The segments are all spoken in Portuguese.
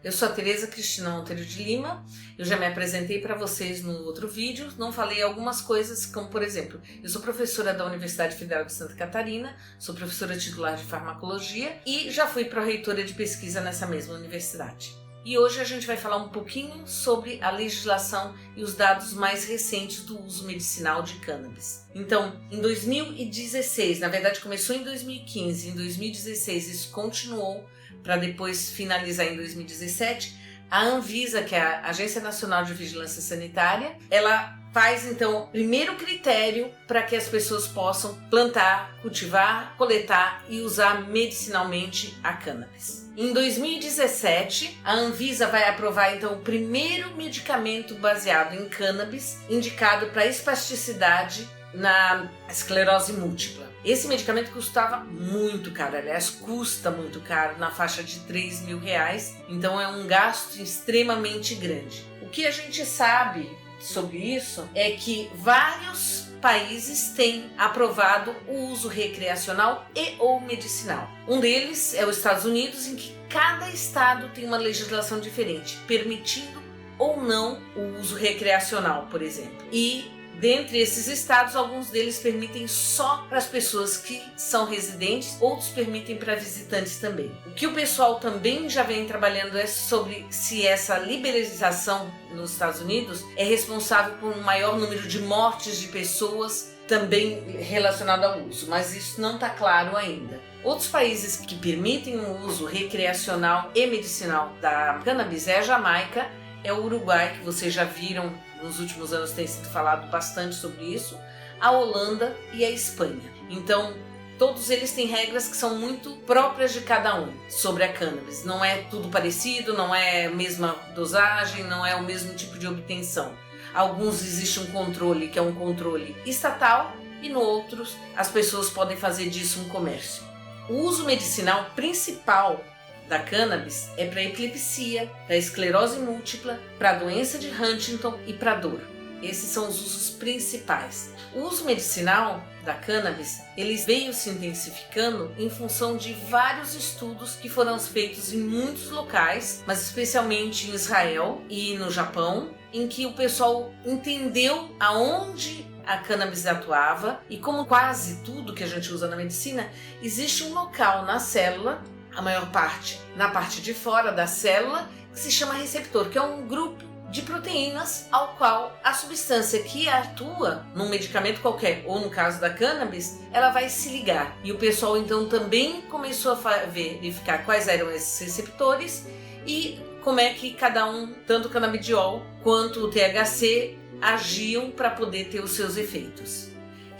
Eu sou a Tereza Cristina Monteiro de Lima, eu já me apresentei para vocês no outro vídeo, não falei algumas coisas, como por exemplo, eu sou professora da Universidade Federal de Santa Catarina, sou professora titular de farmacologia e já fui pró-reitora de pesquisa nessa mesma universidade. E hoje a gente vai falar um pouquinho sobre a legislação e os dados mais recentes do uso medicinal de cannabis. Então, em 2016, na verdade começou em 2015, em 2016 isso continuou para depois finalizar em 2017, a Anvisa, que é a Agência Nacional de Vigilância Sanitária, ela faz então o primeiro critério para que as pessoas possam plantar, cultivar, coletar e usar medicinalmente a cannabis. Em 2017, a Anvisa vai aprovar então o primeiro medicamento baseado em cannabis indicado para espasticidade na esclerose múltipla. Esse medicamento custava muito caro, aliás, custa muito caro, na faixa de R$3.000, então é um gasto extremamente grande. O que a gente sabe sobre isso é que vários países têm aprovado o uso recreacional e ou medicinal. Um deles é os Estados Unidos, em que cada estado tem uma legislação diferente, permitindo ou não o uso recreacional, por exemplo. E dentre esses estados, alguns deles permitem só para as pessoas que são residentes, outros permitem para visitantes também. O que o pessoal também já vem trabalhando é sobre se essa liberalização nos Estados Unidos é responsável por um maior número de mortes de pessoas também relacionado ao uso, mas isso não está claro ainda. Outros países que permitem o uso recreacional e medicinal da cannabis é a Jamaica, é o Uruguai, que vocês já viram nos últimos anos, tem sido falado bastante sobre isso, a Holanda e a Espanha. Então, todos eles têm regras que são muito próprias de cada um sobre a cannabis. Não é tudo parecido, não é a mesma dosagem, não é o mesmo tipo de obtenção. Alguns existe um controle que é um controle estatal e no outros as pessoas podem fazer disso um comércio. O uso medicinal principal da cannabis é para epilepsia, para esclerose múltipla, para doença de Huntington e para dor. Esses são os usos principais. O uso medicinal da cannabis, ele veio se intensificando em função de vários estudos que foram feitos em muitos locais, mas especialmente em Israel e no Japão, em que o pessoal entendeu aonde a cannabis atuava e como quase tudo que a gente usa na medicina, existe um local na célula, a maior parte na parte de fora da célula, que se chama receptor, que é um grupo de proteínas ao qual a substância que atua num medicamento qualquer, ou no caso da cannabis, ela vai se ligar. E o pessoal então também começou a verificar quais eram esses receptores e como é que cada um, tanto o canabidiol quanto o THC, agiam para poder ter os seus efeitos.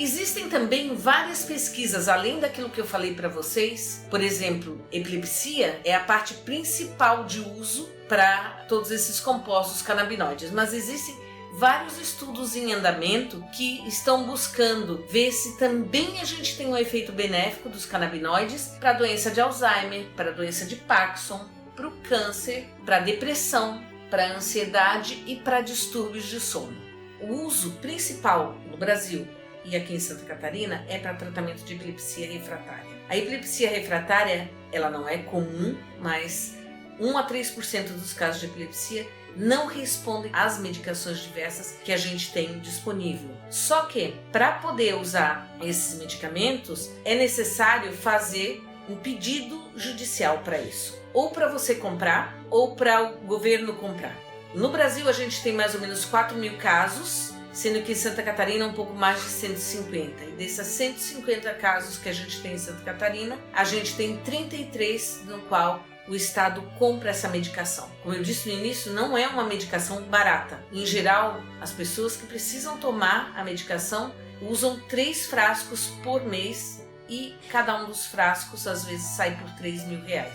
Existem também várias pesquisas, além daquilo que eu falei para vocês. Por exemplo, epilepsia é a parte principal de uso para todos esses compostos canabinoides, mas existem vários estudos em andamento que estão buscando ver se também a gente tem um efeito benéfico dos canabinoides para a doença de Alzheimer, para a doença de Parkinson, para o câncer, para a depressão, para a ansiedade e para distúrbios de sono. O uso principal no Brasil e aqui em Santa Catarina é para tratamento de epilepsia refratária. A epilepsia refratária, ela não é comum, mas 1 a 3% dos casos de epilepsia não respondem às medicações diversas que a gente tem disponível. Só que, para poder usar esses medicamentos, é necessário fazer um pedido judicial para isso. Ou para você comprar, ou para o governo comprar. No Brasil, a gente tem mais ou menos 4.000 casos, sendo que em Santa Catarina um pouco mais de 150. E desses 150 casos que a gente tem em Santa Catarina, a gente tem 33 no qual o Estado compra essa medicação. Como eu disse no início, não é uma medicação barata. Em geral, as pessoas que precisam tomar a medicação usam 3 frascos por mês e cada um dos frascos às vezes sai por R$3.000.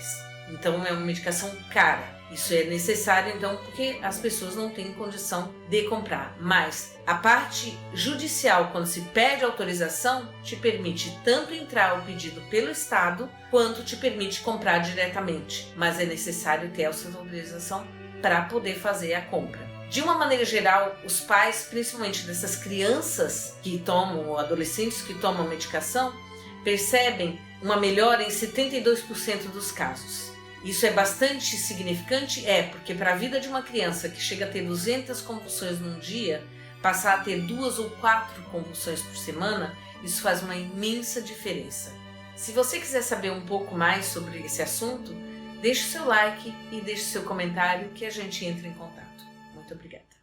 Então é uma medicação cara. Isso é necessário, então, porque as pessoas não têm condição de comprar. Mas a parte judicial, quando se pede autorização, te permite tanto entrar o pedido pelo Estado, quanto te permite comprar diretamente. Mas é necessário ter a sua autorização para poder fazer a compra. De uma maneira geral, os pais, principalmente dessas crianças que tomam, ou adolescentes que tomam medicação, percebem uma melhora em 72% dos casos. Isso é bastante significante? É, porque para a vida de uma criança que chega a ter 200 convulsões num dia, passar a ter 2 ou 4 convulsões por semana, isso faz uma imensa diferença. Se você quiser saber um pouco mais sobre esse assunto, deixe o seu like e deixe o seu comentário que a gente entra em contato. Muito obrigada.